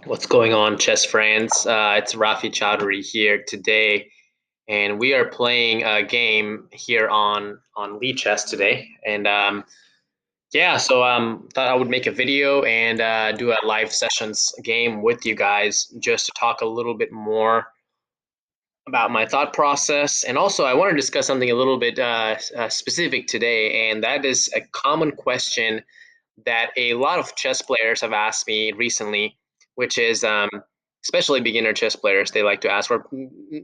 What's going on, chess friends? It's Rafi Chowdhury here today, and we are playing a game here on Lee Chess today. And yeah, so thought I would make a video and do a live sessions game with you guys just to talk a little bit more about my thought process, and also I want to discuss something a little bit specific today, and that is a common question that a lot of chess players have asked me recently, which is especially beginner chess players, they like to ask, or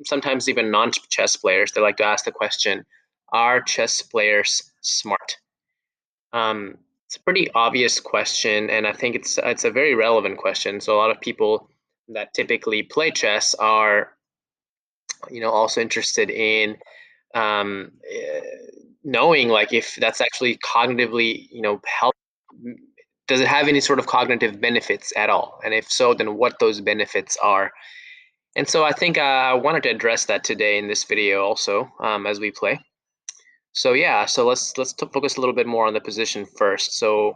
sometimes even non-chess players, they like to ask the question, are chess players smart? It's a pretty obvious question, and I think it's a very relevant question. So a lot of people that typically play chess are, also interested in knowing like if that's actually cognitively, help. Does it have any sort of cognitive benefits at all? And if so, then what those benefits are. And so I think I wanted to address that today in this video also as we play. So yeah, so let's focus a little bit more on the position first. So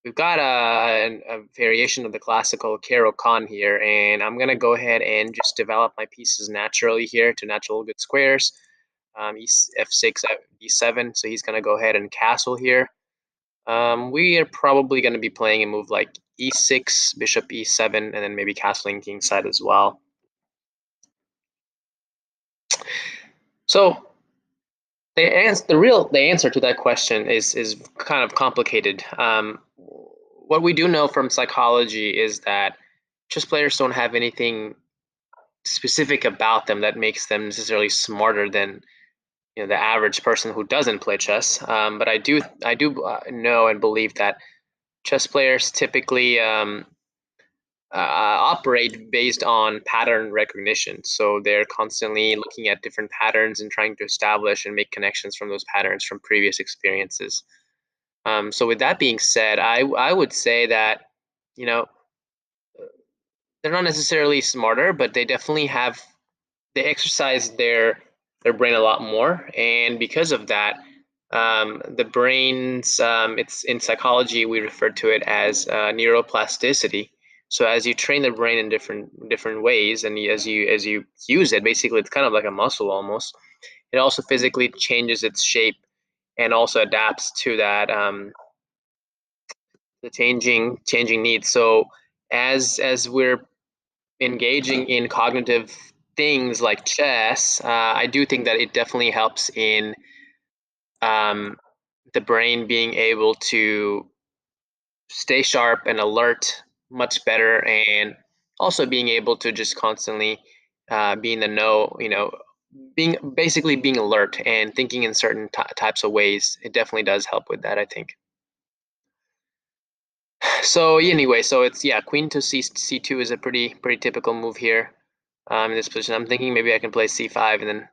we've got a variation of the classical Caro-Kann here, and I'm gonna go ahead and just develop my pieces naturally here to natural good squares. F6, D7, so he's gonna go ahead and castle here. We are probably going to be playing a move like e6, bishop e7, and then maybe castling kingside as well. So the answer to that question is kind of complicated. What we do know from psychology is that chess players don't have anything specific about them that makes them necessarily smarter than the average person who doesn't play chess. But I do know and believe that chess players typically operate based on pattern recognition. So they're constantly looking at different patterns and trying to establish and make connections from those patterns from previous experiences. So with that being said, I would say that you know they're not necessarily smarter, but they definitely they exercise their brain a lot more, and because of that, the brain's it's in psychology we refer to it as neuroplasticity. So as you train the brain in different ways, and as you use it, basically it's kind of like a muscle almost. It also physically changes its shape and also adapts to that the changing needs. So as we're engaging in cognitive things like chess, I do think that it definitely helps in um, the brain being able to stay sharp and alert much better, and also being able to just constantly be in the know, being alert and thinking in certain types of ways. It definitely does help with that, I think. So anyway, so it's, yeah, queen to c2 is a pretty typical move here in this position. I'm thinking maybe I can play c5 and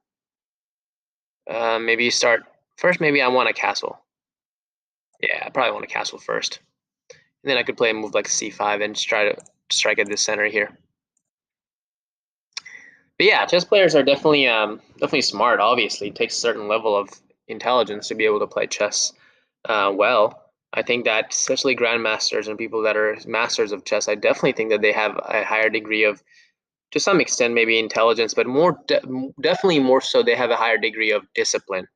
then maybe start first. Maybe I want a castle. Yeah, I probably want a castle first. And then I could play a move like c5 and just try to strike at the center here. But yeah, chess players are definitely smart. Obviously, it takes a certain level of intelligence to be able to play chess well. I think that especially grandmasters and people that are masters of chess, I definitely think that they have a higher degree of, to some extent, maybe intelligence, but definitely more so, they have a higher degree of discipline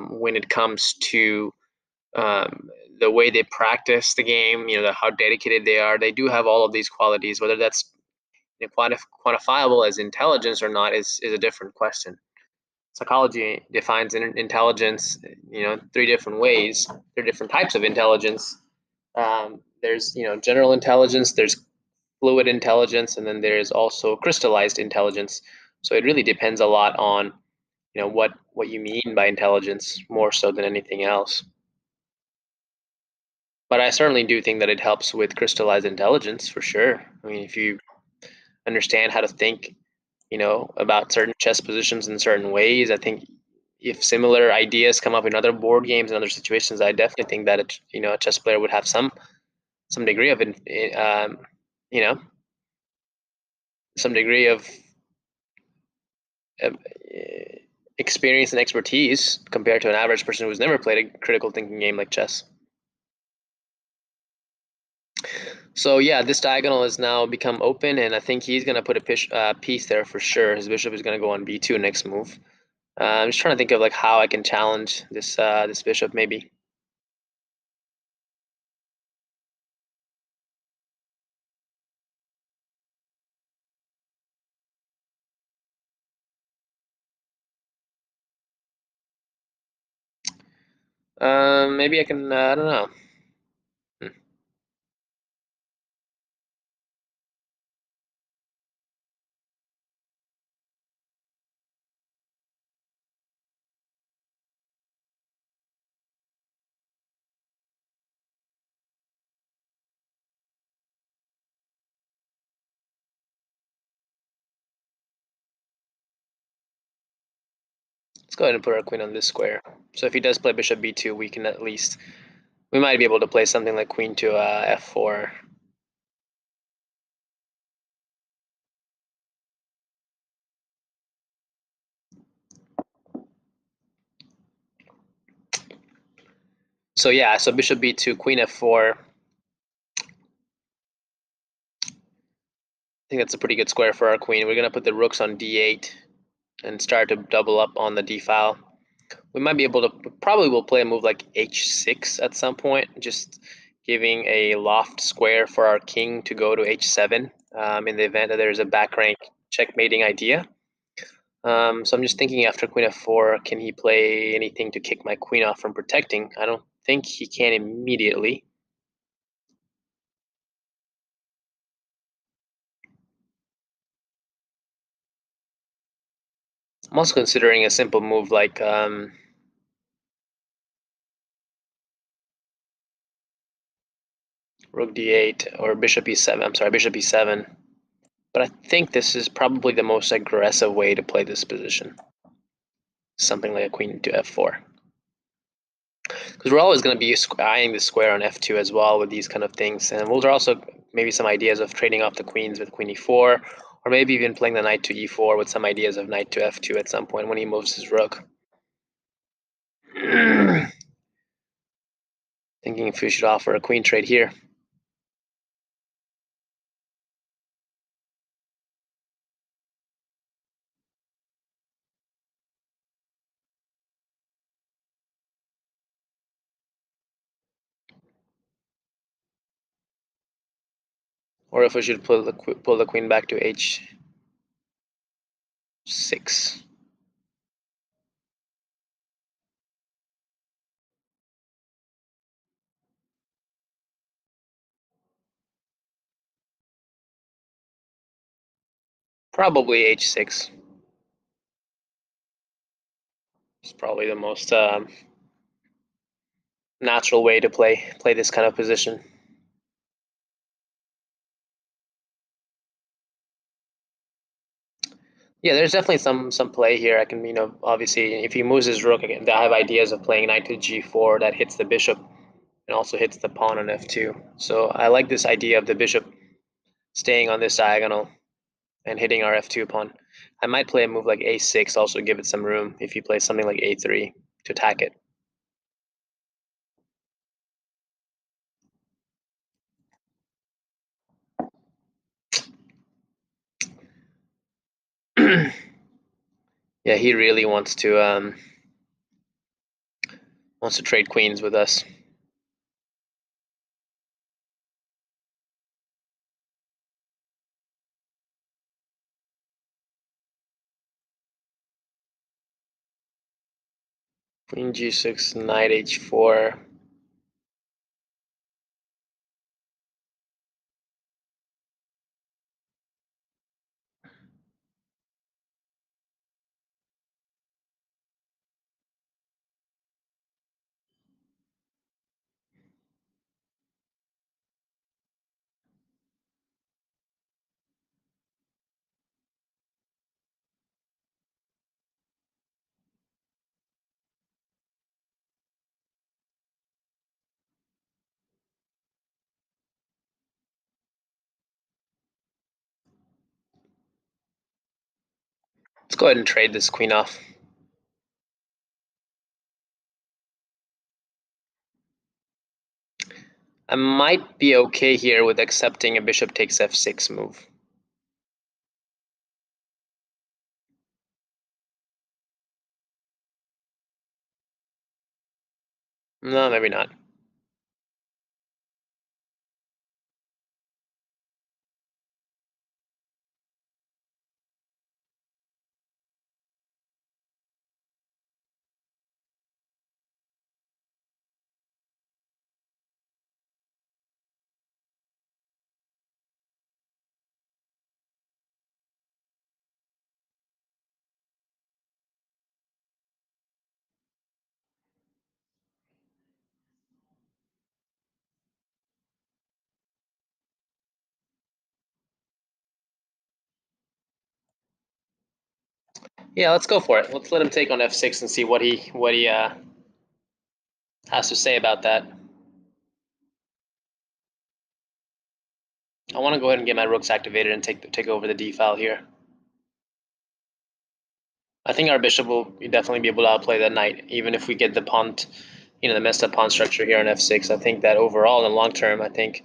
when it comes to um, the way they practice the game, how dedicated they are. They do have all of these qualities. Whether that's quantifiable as intelligence or not is a different question. Psychology defines intelligence, three different ways. There are different types of intelligence. There's, general intelligence, there's fluid intelligence, and then there's also crystallized intelligence. So it really depends a lot on, what you mean by intelligence more so than anything else. But I certainly do think that it helps with crystallized intelligence for sure. I mean, if you understand how to think, about certain chess positions in certain ways, I think if similar ideas come up in other board games and other situations, I definitely think that a chess player would have some degree of, you know, some degree of uh, experience and expertise compared to an average person who's never played a critical thinking game like chess. So yeah, this diagonal has now become open, and I think he's gonna put a piece there for sure. His bishop is gonna go on b2 next move. I'm just trying to think of like how I can challenge this bishop maybe. Maybe I can. I don't know. Hmm. Let's go ahead and put our queen on this square. So if he does play bishop b2, we can at least we might be able to play something like queen to f4. So yeah, so bishop b2, queen f4. I think that's a pretty good square for our queen. We're gonna put the rooks on d8 and start to double up on the d file. We might be able to, probably will play a move like h6 at some point, just giving a loft square for our king to go to h7 in the event that there's a back rank checkmating idea. So I'm just thinking after queen f4, can he play anything to kick my queen off from protecting? I don't think he can immediately. I'm also considering a simple move like rook d8 or bishop e7. I'm sorry, bishop e7. But I think this is probably the most aggressive way to play this position. Something like a queen to f4. Because we're always going to be eyeing the square on f2 as well with these kind of things. And those are also maybe some ideas of trading off the queens with queen e4, or maybe even playing the knight to e4 with some ideas of knight to f2 at some point when he moves his rook. Thinking if we should offer a queen trade here. Or if we should pull the queen back to h6. Probably h6. It's probably the most natural way to play this kind of position. Yeah, there's definitely some play here. I can, obviously, if he moves his rook, again, I have ideas of playing knight to g4 that hits the bishop and also hits the pawn on f2. So I like this idea of the bishop staying on this diagonal and hitting our f2 pawn. I might play a move like a6, also give it some room if he plays something like a3 to attack it. Yeah, he really wants to trade queens with us. Queen g6, knight h4. Let's go ahead and trade this queen off. I might be okay here with accepting a bishop takes f6 move. No, maybe not. Yeah, let's go for it. Let's let him take on f6 and see what he has to say about that. I want to go ahead and get my rooks activated and take over the d file here. I think our bishop will definitely be able to outplay that knight, even if we get the pawn, the messed up pawn structure here on f6. I think that overall, in the long term, I think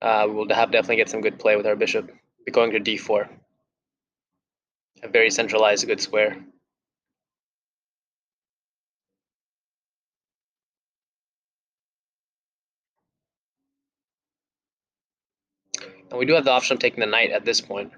we'll definitely get some good play with our bishop going to d4. A very centralized, good square. And we do have the option of taking the knight at this point.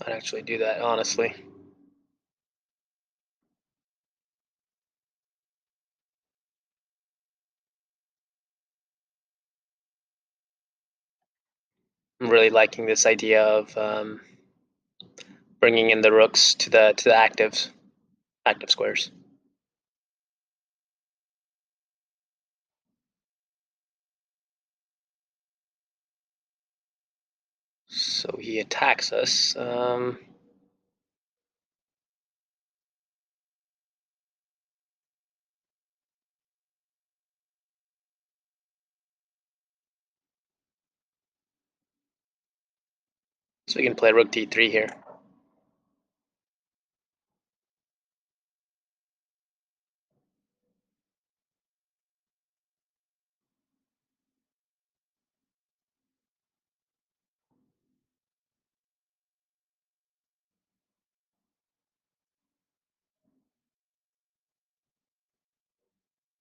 I'd actually do that, honestly. I'm really liking this idea of bringing in the rooks to the active squares. So he attacks us. So we can play rook d3 here.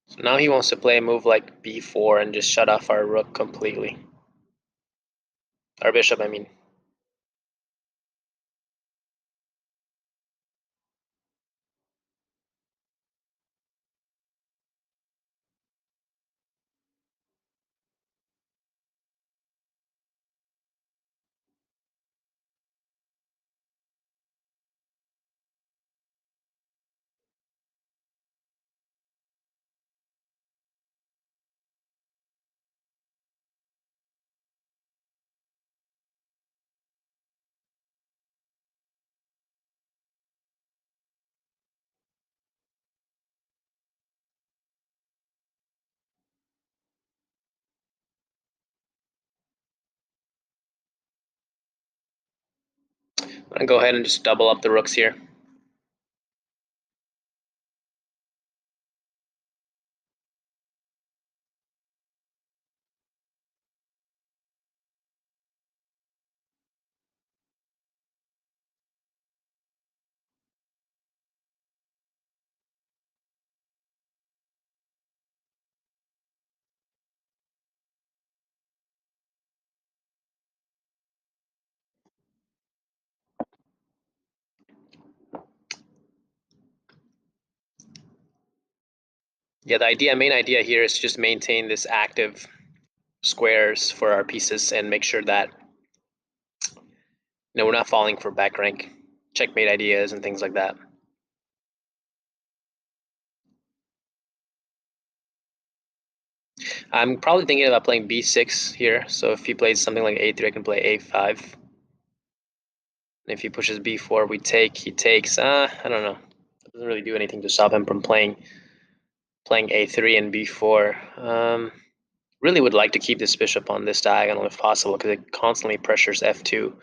So now he wants to play a move like b4 and just shut off our rook completely. Our bishop, I mean. I'm gonna go ahead and just double up the rooks here. Yeah, the main idea here is to just maintain this active squares for our pieces and make sure that we're not falling for back rank checkmate ideas and things like that. I'm probably thinking about playing b6 here. So if he plays something like a3, I can play a5. And if he pushes b4, we take. He takes. I don't know. It doesn't really do anything to stop him from playing a3 and b4. Really would like to keep this bishop on this diagonal if possible, because it constantly pressures f2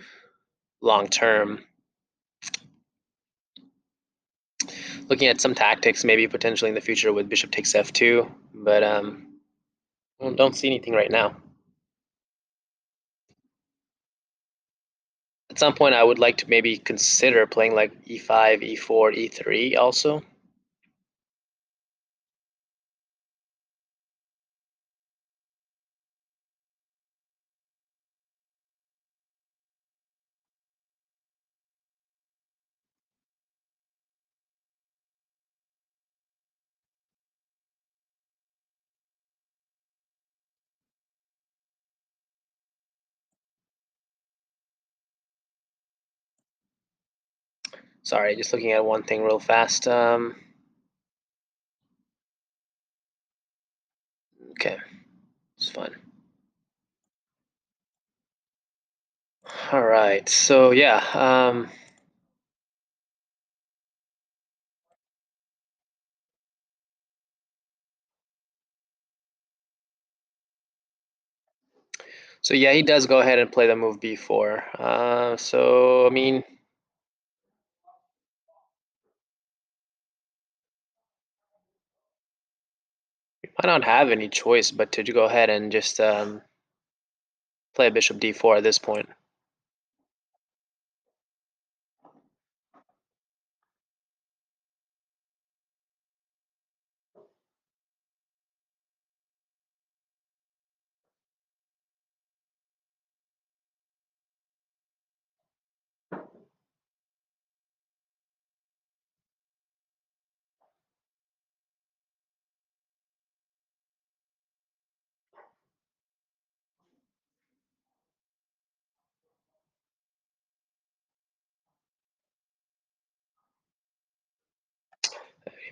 long term. Looking at some tactics, maybe potentially in the future with bishop takes f2, but well, don't see anything right now. At some point, I would like to maybe consider playing like e5, e4, e3 also. Sorry, just looking at one thing real fast. Okay, it's fine. All right, so yeah, so yeah, he does go ahead and play the move b4. So I mean, I don't have any choice but to go ahead and just play bishop d4 at this point.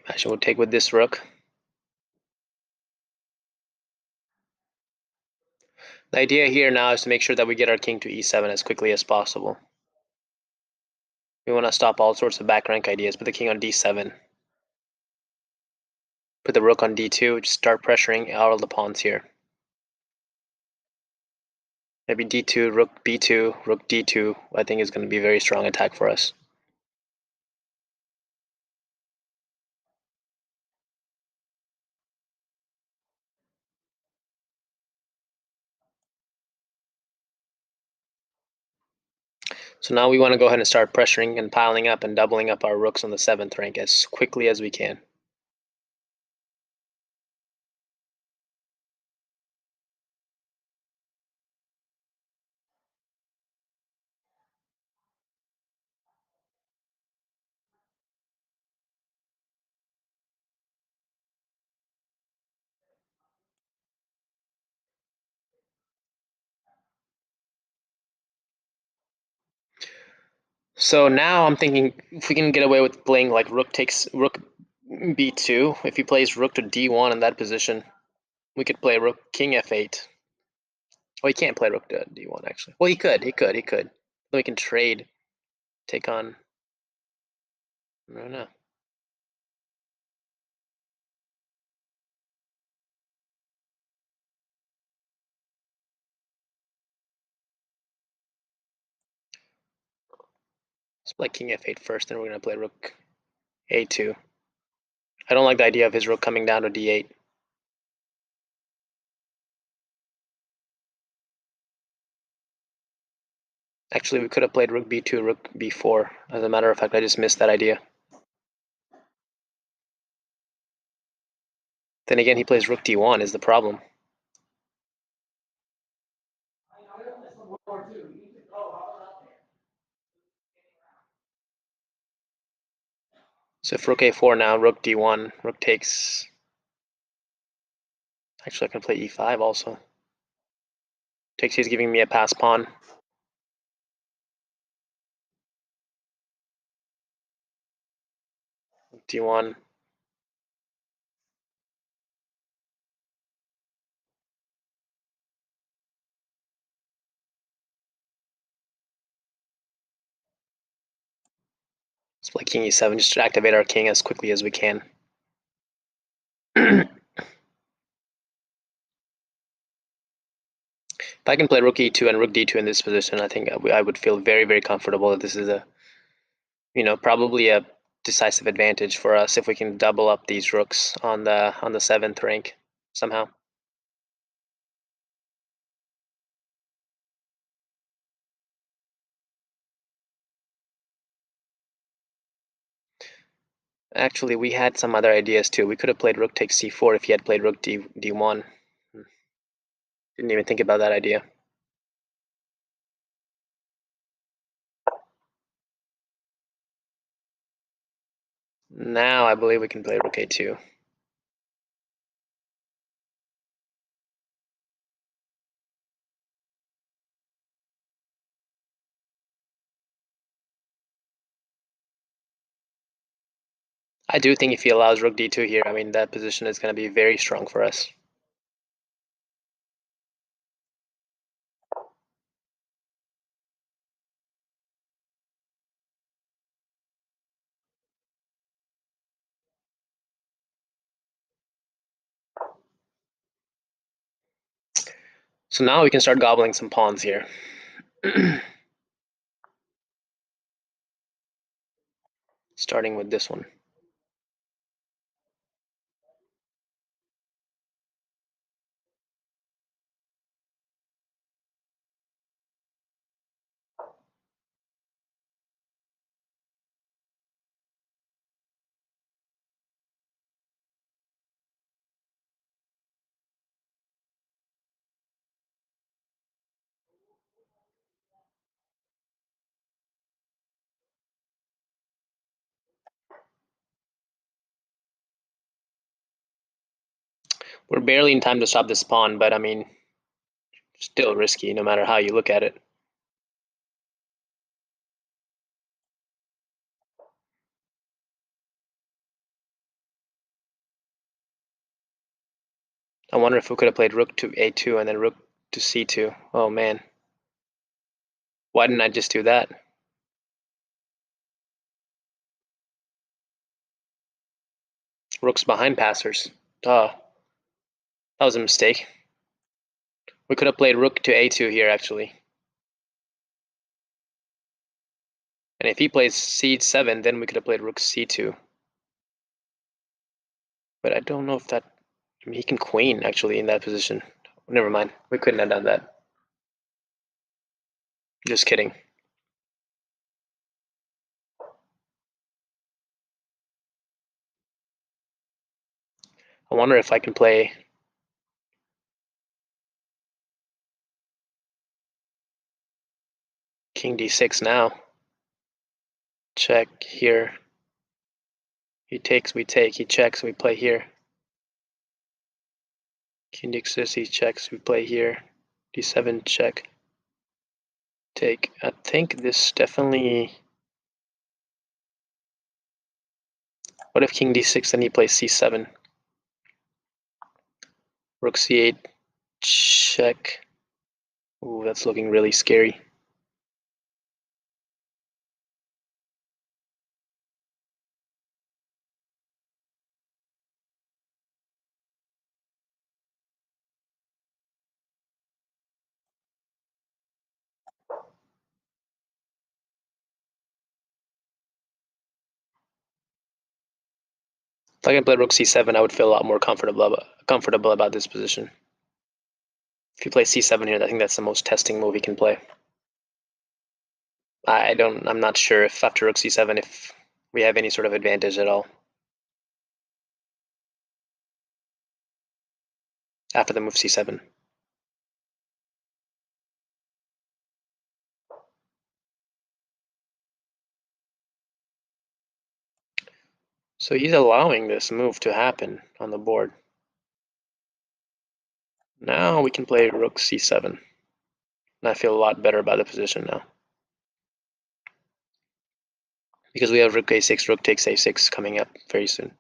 Imagine we'll take with this rook. The idea here now is to make sure that we get our king to e7 as quickly as possible. We want to stop all sorts of back rank ideas. Put the king on d7. Put the rook on d2. Just start pressuring all of the pawns here. Maybe d2, rook b2, rook d2. I think is going to be a very strong attack for us. So now we want to go ahead and start pressuring and piling up and doubling up our rooks on the 7th rank as quickly as we can. So now I'm thinking if we can get away with playing like rook takes rook b2, if he plays rook to d1 in that position, we could play rook king f8. Oh, he can't play rook to d1 actually. Well, he could. Then we can trade, take on. I don't know. Let's play king f8 first, then we're gonna play rook a2. I don't like the idea of his rook coming down to d8. Actually, we could have played rook b2, rook b4. As a matter of fact, I just missed that idea. Then again, he plays rook d1 is the problem. So if rook a4 now, rook d1, rook takes. Actually, I can play e5 also. Takes, he's giving me a pass pawn. D1. Let's play king e7 just to activate our king as quickly as we can. If I can play rook e2 and rook d2 in this position, I think I would feel very, very comfortable that this is a, probably a decisive advantage for us if we can double up these rooks on the 7th rank somehow. Actually, we had some other ideas too. We could have played rook takes c4 if he had played rook d1. Didn't even think about that idea. Now I believe we can play rook a2. I do think if he allows rook d2 here, I mean, that position is going to be very strong for us. So now we can start gobbling some pawns here. Starting with this one. We're barely in time to stop this pawn, but I mean, still risky no matter how you look at it. I wonder if we could have played rook to a2 and then rook to c2. Oh man. Why didn't I just do that? Rook's behind passers. That was a mistake. We could have played rook to a2 here, actually. And if he plays c7, then we could have played rook c2. But I don't know if that... I mean, he can queen, actually, in that position. Never mind. We couldn't have done that. Just kidding. I wonder if I can play king d6 now. Check here. He takes, we take. He checks, we play here. King d6, he checks, we play here. d7, check. Take. I think this definitely... What if king d6, then he plays c7? Rook c8, check. Ooh, that's looking really scary. If I can play rook c7, I would feel a lot more comfortable about this position. If he plays c7 here, I think that's the most testing move he can play. I'm not sure if after rook c7 if we have any sort of advantage at all. After the move c7. So he's allowing this move to happen on the board. Now we can play rook c7. And I feel a lot better about the position now. Because we have rook a6, rook takes a6 coming up very soon.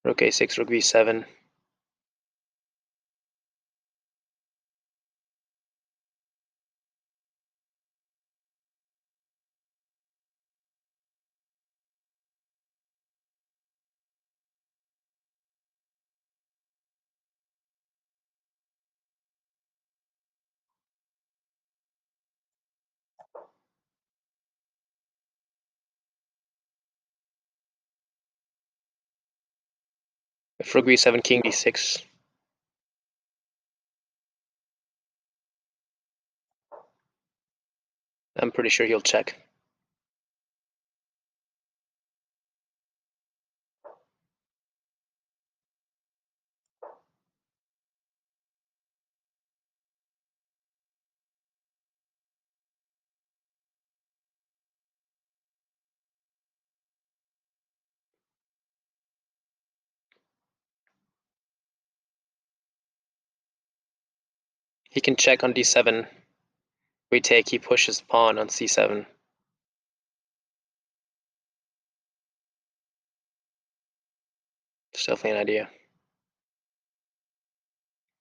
Rook a6, rook b7. If rook b7, king d6. I'm pretty sure he'll check. He can check on d7. We take, he pushes the pawn on c7. It's definitely an idea.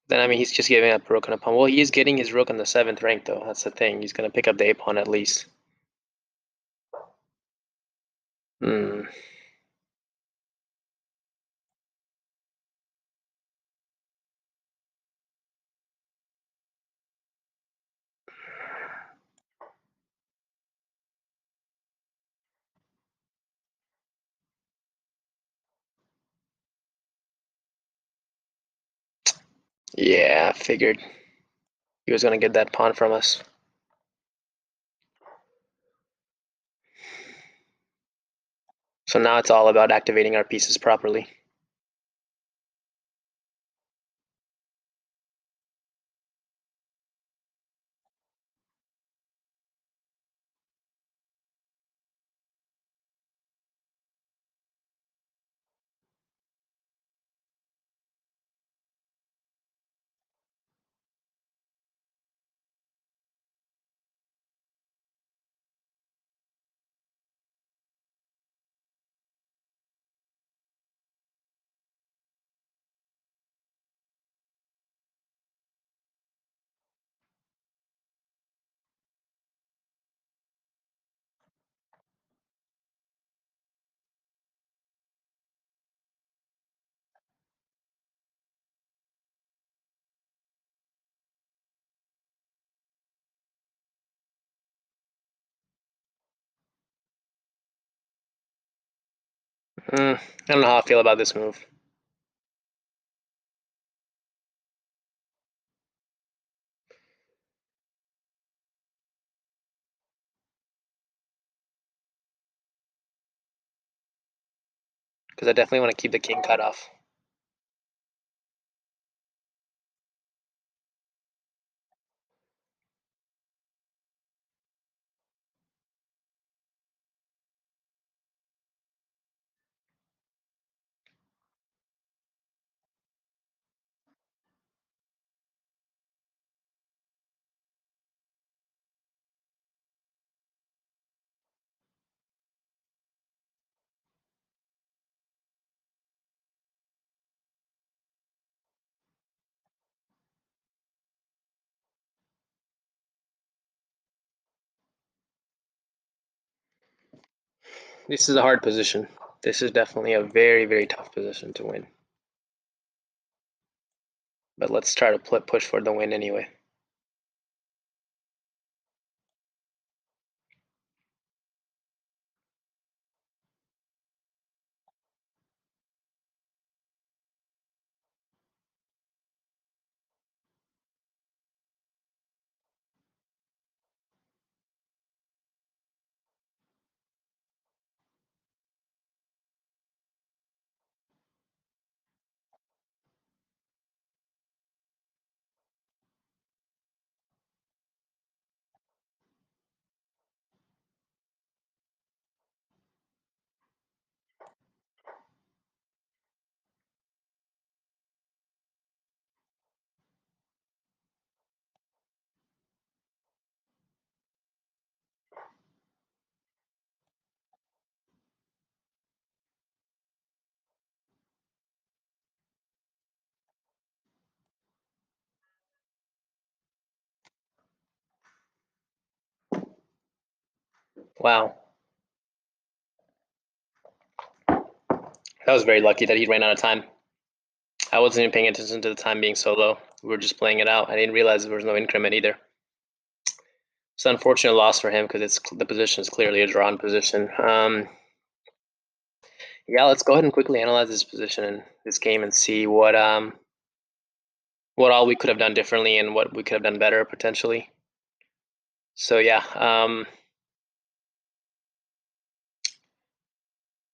Then, I mean, he's just giving up rook on a pawn. Well, he is getting his rook on the 7th rank, though. That's the thing. He's going to pick up the a pawn at least. Hmm. Yeah, I figured he was going to get that pawn from us. So now it's all about activating our pieces properly. I don't know how I feel about this move. Because I definitely want to keep the king cut off. This is a hard position. This is definitely a very, very tough position to win. But let's try to push for the win anyway. Wow. That was very lucky that he ran out of time. I wasn't even paying attention to the time being so low. We were just playing it out. I didn't realize there was no increment either. It's an unfortunate loss for him because the position is clearly a drawn position. Yeah, let's go ahead and quickly analyze this position in this game and see what all we could have done differently and what we could have done better potentially. So yeah, let's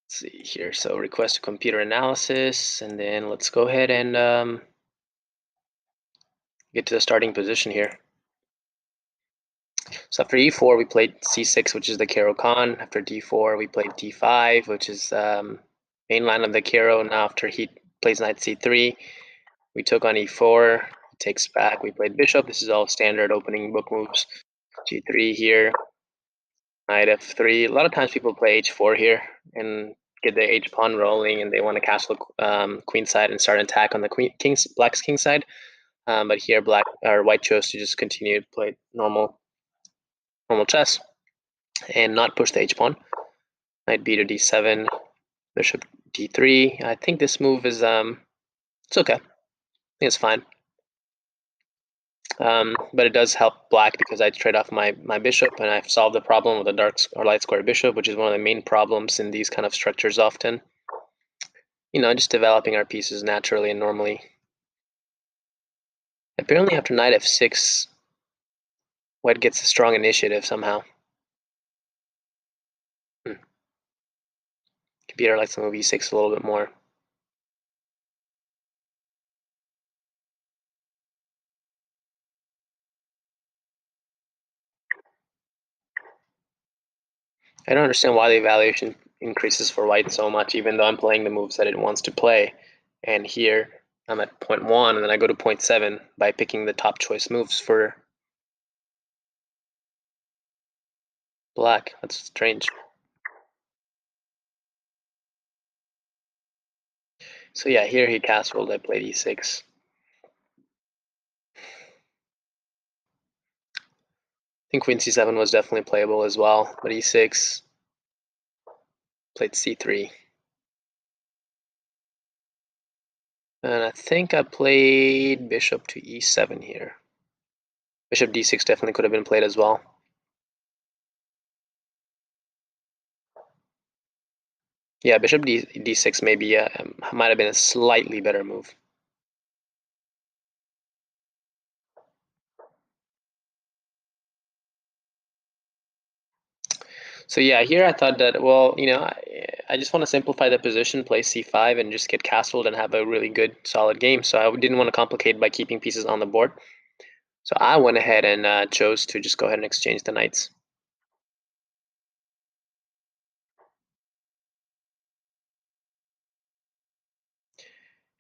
see here. So request a computer analysis, and then let's go ahead and get to the starting position here. So after e4, we played c6, which is the Caro-Kann. After d4, we played d5, which is main line of the Caro. Now after he plays knight c3, we took on e4, he takes back, we played bishop. This is all standard opening book moves. g3 here, knight f3. A lot of times people play h4 here and get the h pawn rolling, and they want to castle queen side and start an attack on the black's king side. But here white chose to just continue to play normal chess and not push the h pawn. Knight b to d7, bishop d3. I think this move is it's okay. I think it's fine. But it does help black because I trade off my bishop, and I've solved the problem with a dark or light square bishop, which is one of the main problems in these kind of structures often. You know, just developing our pieces naturally and normally. Apparently after knight f6, white gets a strong initiative somehow. Computer likes to move e6 a little bit more. I don't understand why the evaluation increases for white so much, even though I'm playing the moves that it wants to play. And here I'm at 0.1, and then I go to 0.7 by picking the top choice moves for black. That's strange. So yeah, here he castled, I played e6. I think queen c7 was definitely playable as well, but e6, played c3. And I think I played bishop to e7 here. Bishop d6 definitely could have been played as well. Yeah, bishop d6 maybe might have been a slightly better move. So yeah, here I thought that, well, you know, I just want to simplify the position, play c5, and just get castled and have a really good, solid game. So I didn't want to complicate by keeping pieces on the board. So I went ahead and chose to just go ahead and exchange the knights.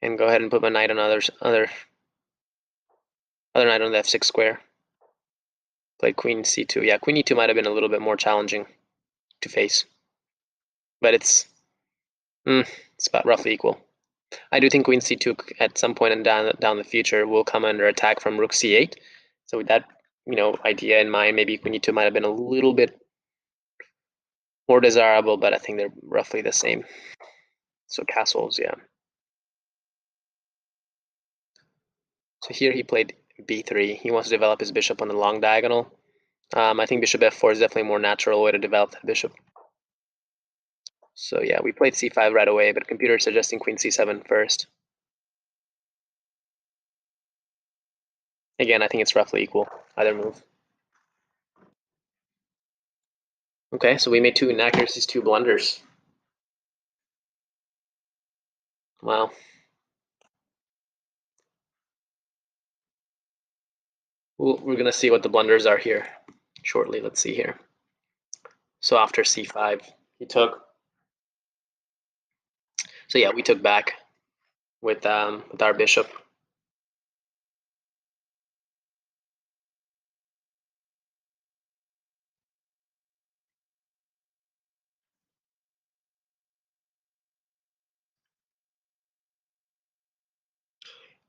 And go ahead and put my knight on other knight on the f6 square. Played queen c2. Yeah, queen e2 might have been a little bit more challenging to face, but it's about roughly equal. I do think queen c2 at some point in down the future will come under attack from rook c8. So with that, you know, idea in mind, maybe queen e2 might have been a little bit more desirable, but I think they're roughly the same. So castles, yeah. So here he played b3. He wants to develop his bishop on the long diagonal. I think bishop f4 is definitely a more natural way to develop that bishop. So yeah, we played c5 right away, but computer is suggesting queen c7 first. Again, I think it's roughly equal, either move. Okay, so we made two inaccuracies, two blunders. Wow. We're going to see what the blunders are here shortly. Let's see here. So after c5, he took. So yeah, we took back with our bishop.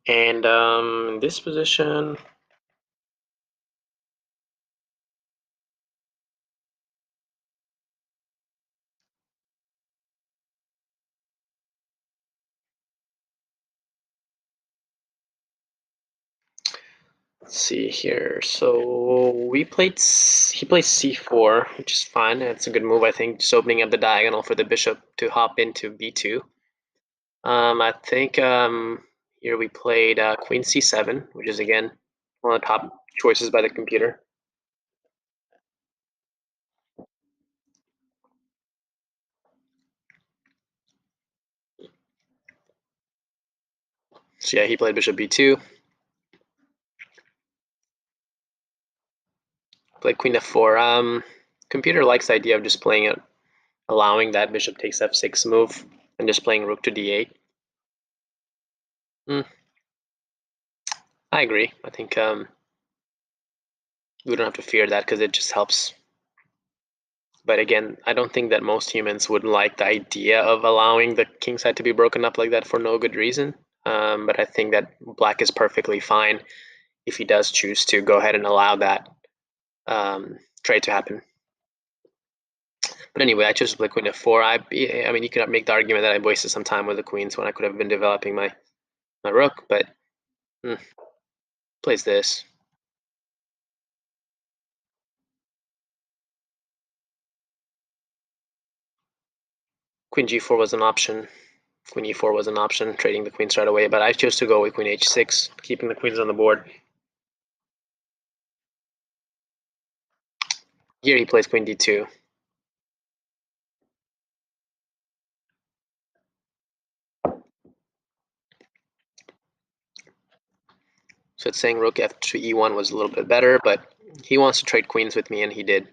And in this position, Let's see here. So he plays c4, which is fine. It's a good move, I think, just opening up the diagonal for the bishop to hop into b2. I think here we played queen c7, which is again one of the top choices by the computer. So yeah, he played bishop b2. Played queen f4. Computer likes the idea of just playing it, allowing that bishop takes f6 move, and just playing rook to d8. I agree. I think we don't have to fear that because it just helps. But again, I don't think that most humans would like the idea of allowing the king side to be broken up like that for no good reason. But I think that black is perfectly fine if he does choose to go ahead and allow that trade to happen. But anyway, I chose to play queen f4. I mean, you could make the argument that I wasted some time with the queens when I could have been developing my rook, but plays this. Queen g4 was an option. Queen e4 was an option, trading the queens right away, but I chose to go with queen h6, keeping the queens on the board. Here he plays queen d2. So it's saying rook f to e1 was a little bit better, but he wants to trade queens with me, and he did.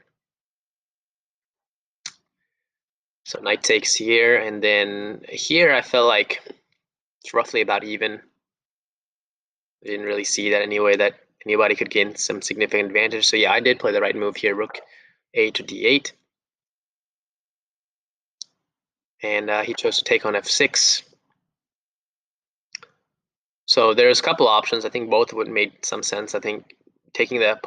So knight takes here, and then here I felt like it's roughly about even. I didn't really see that anyway that anybody could gain some significant advantage. So yeah, I did play the right move here, rook a to d8. And he chose to take on f6. So there's a couple options. I think both would make some sense. I think taking the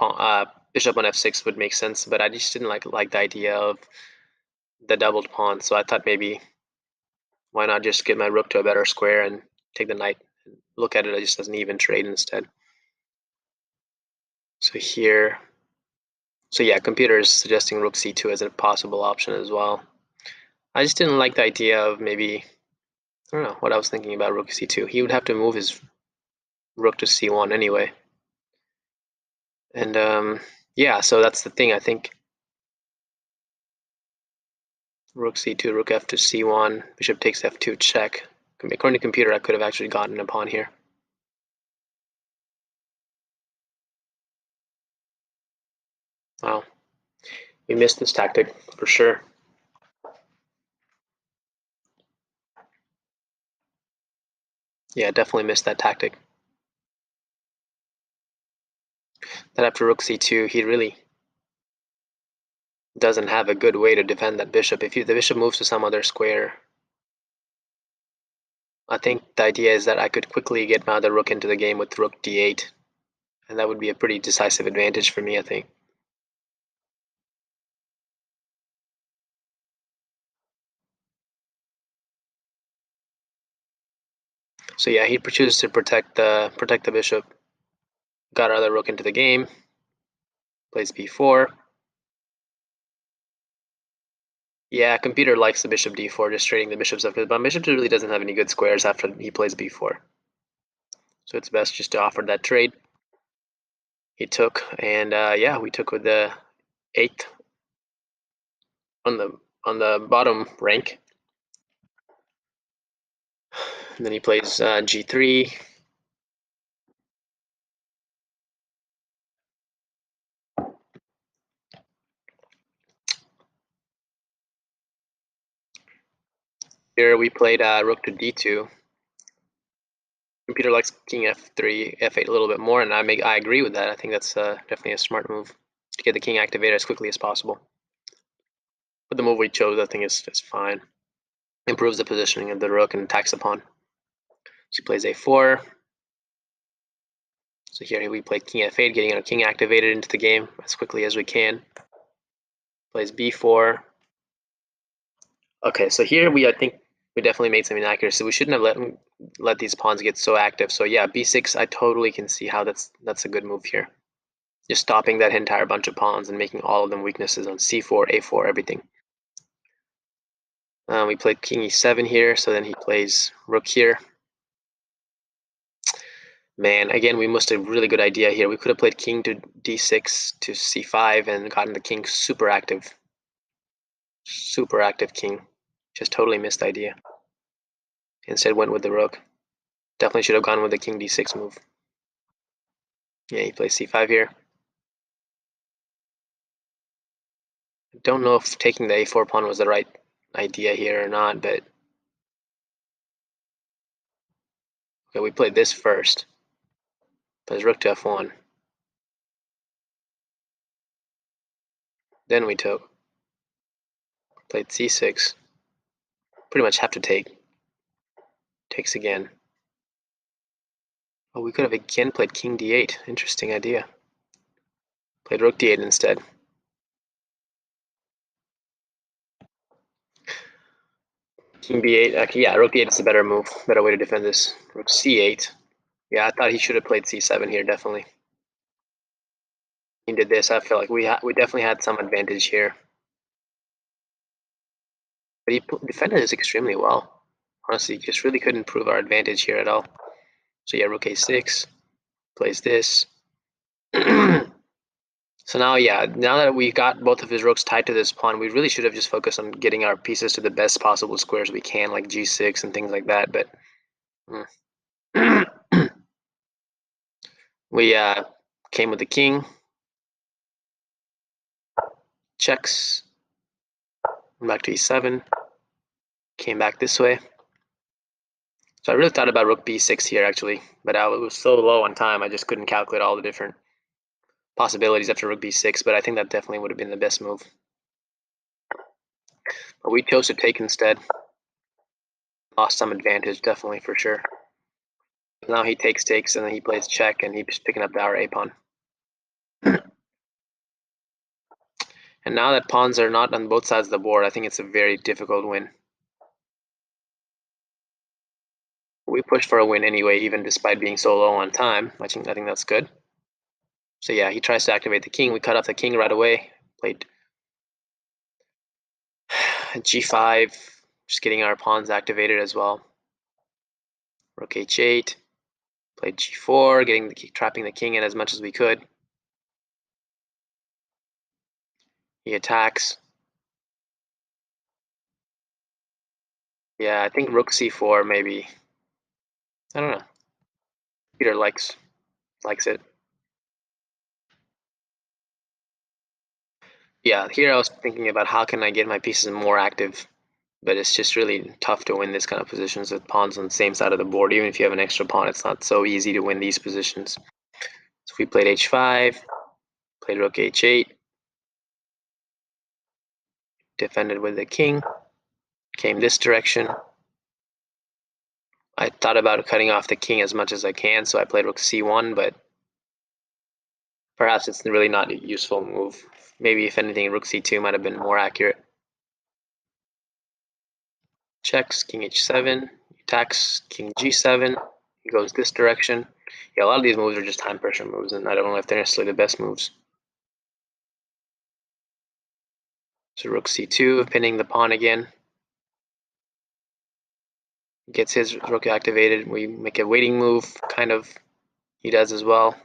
bishop on f6 would make sense, but I just didn't like the idea of the doubled pawn. So I thought maybe why not just get my rook to a better square and take the knight, and look at it just as an even trade instead. So here, so yeah, computer is suggesting rook c2 as a possible option as well. I just didn't like the idea of maybe, I don't know what I was thinking about rook c2. He would have to move his rook to c1 anyway. And yeah, so that's the thing. I think rook c2, rook f to c1, bishop takes f2, check. According to computer, I could have actually gotten a pawn here. Wow, we missed this tactic for sure. Yeah, definitely missed that tactic. That after rook c2, he really doesn't have a good way to defend that bishop. If the bishop moves to some other square, I think the idea is that I could quickly get my other rook into the game with rook d8, and that would be a pretty decisive advantage for me, I think. So yeah, he chooses to protect the bishop. Got our other rook into the game. Plays b4. Yeah, computer likes the bishop d4, just trading the bishops up. But bishop really doesn't have any good squares after he plays b4. So it's best just to offer that trade. He took, and yeah, we took with the 8th on the bottom rank. And then he plays g3. Here we played rook to d2. Computer likes king f3, f8 a little bit more, and I agree with that. I think that's definitely a smart move to get the king activated as quickly as possible. But the move we chose, I think, is fine. Improves the positioning of the rook and attacks the pawn. So he plays a4. So here we play king f8, getting our king activated into the game as quickly as we can. Plays b4. Okay, so here I think We definitely made some inaccuracy. We shouldn't have let these pawns get so active. So yeah, b6, I totally can see how that's a good move here. Just stopping that entire bunch of pawns and making all of them weaknesses on c4, a4, everything. We played king e7 here, so then he plays rook here. Man, again, we missed a really good idea here. We could have played king to d6 to c5 and gotten the king super active. Super active king. Just totally missed idea. Instead went with the rook. Definitely should have gone with the king d6 move. Yeah, he plays c5 here. Don't know if taking the a4 pawn was the right idea here or not, but okay, we played this first. Plays rook to f1. Then we played c6. Pretty much have to take. Takes again. Oh, we could have again played king d8. Interesting idea. Played rook d8 instead. King b8. Actually, yeah, rook d8 is a better move. Better way to defend this. Rook c8. Yeah, I thought he should have played c7 here, definitely. He did this. I feel like we definitely had some advantage here. But he defended this extremely well. Honestly, just really couldn't prove our advantage here at all. So yeah, rook a6. Plays this. So now, yeah, now that we got both of his rooks tied to this pawn, we really should have just focused on getting our pieces to the best possible squares we can, like g6 and things like that. But we came with the king, checks, back to e7, came back this way. So I really thought about rook b6 here, actually, but I was so low on time, I just couldn't calculate all the different possibilities after rook b6, but I think that definitely would have been the best move. But we chose to take instead. Lost some advantage, definitely, for sure. Now he takes, and then he plays check, and he's picking up our a pawn. And now that pawns are not on both sides of the board, I think it's a very difficult win. We pushed for a win anyway, even despite being so low on time. I think that's good. So yeah, he tries to activate the king. We cut off the king right away. Played g5, just getting our pawns activated as well. Rook h8. Played g4, trapping the king in as much as we could. He attacks. Yeah, I think rook c4 maybe. I don't know. Peter likes it. Yeah, here I was thinking about how can I get my pieces more active, but it's just really tough to win this kind of positions with pawns on the same side of the board. Even if you have an extra pawn, it's not so easy to win these positions. So we played h5, played rook h8, defended with the king, came this direction. I thought about cutting off the king as much as I can, so I played rook c1, but perhaps it's really not a useful move. Maybe if anything, rook c2 might have been more accurate. Checks, king h7, attacks, king g7, he goes this direction. Yeah, a lot of these moves are just time pressure moves, and I don't know if they're necessarily the best moves. So rook c2, pinning the pawn again. Gets his rook activated. We make a waiting move, kind of. He does as well.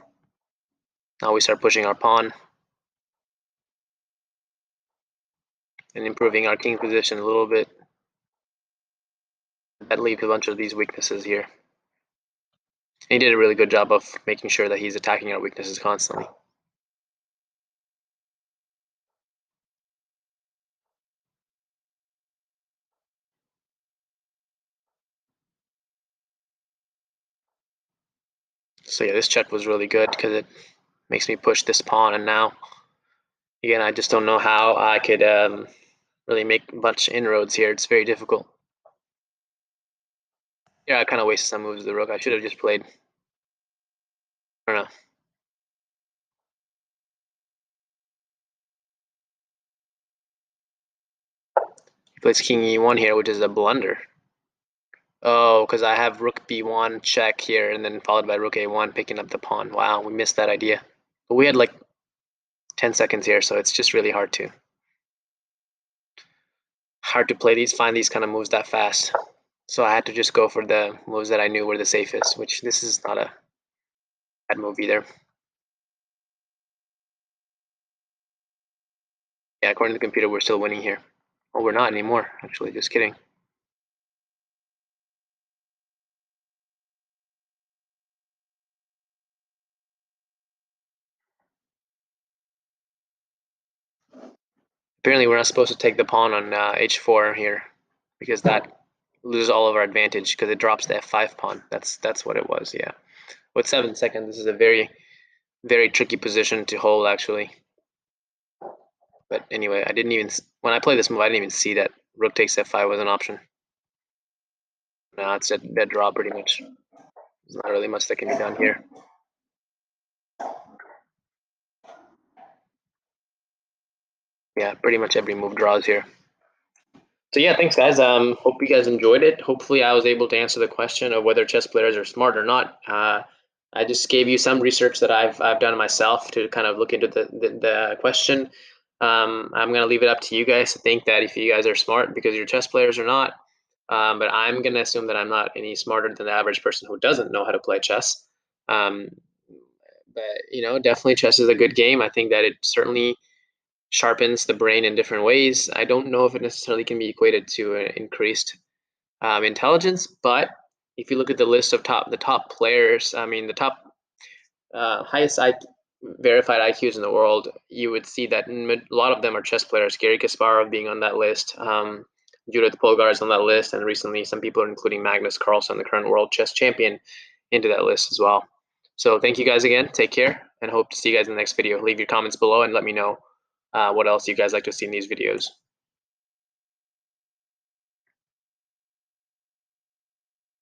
Now we start pushing our pawn and improving our king position a little bit. That leaves a bunch of these weaknesses here. And he did a really good job of making sure that he's attacking our weaknesses constantly. So yeah, this check was really good because it makes me push this pawn, and now again I just don't know how I could really make much inroads here. It's very difficult. Yeah, I kind of wasted some moves with the rook. I should have just played, I don't know. He plays king e1 here, which is a blunder. Oh, because I have rook b1 check here, and then followed by rook a1 picking up the pawn. Wow, we missed that idea. But we had like 10 seconds here, so it's just really hard to play these, find these kind of moves that fast. So I had to just go for the moves that I knew were the safest, which this is not a bad move either. Yeah, according to the computer, we're still winning here. Well, we're not anymore, actually, just kidding. Apparently, we're not supposed to take the pawn on h4 here, because that loses all of our advantage because it drops the f5 pawn. That's what it was, yeah. With 7 seconds, this is a very, very tricky position to hold, actually. But anyway, I didn't even, when I played this move, I didn't even see that rook takes f5 was an option. Now it's a dead draw pretty much. There's not really much that can be done here. Yeah, pretty much every move draws here. So yeah, thanks guys. Hope you guys enjoyed it. Hopefully I was able to answer the question of whether chess players are smart or not. I just gave you some research that I've done myself to kind of look into the question. I'm gonna leave it up to you guys to think that if you guys are smart because you're chess players or not. But I'm gonna assume that I'm not any smarter than the average person who doesn't know how to play chess. Um, but you know, definitely chess is a good game. I think that it certainly sharpens the brain in different ways. I don't know if it necessarily can be equated to an increased intelligence, but if you look at the list of the top players, I mean the top highest verified IQs in the world, you would see that a lot of them are chess players. Garry Kasparov being on that list, Judith Polgar is on that list, and recently some people, including Magnus Carlsen, the current world chess champion, into that list as well. So thank you guys again. Take care, and hope to see you guys in the next video. Leave your comments below and let me know what else you guys like to see in these videos.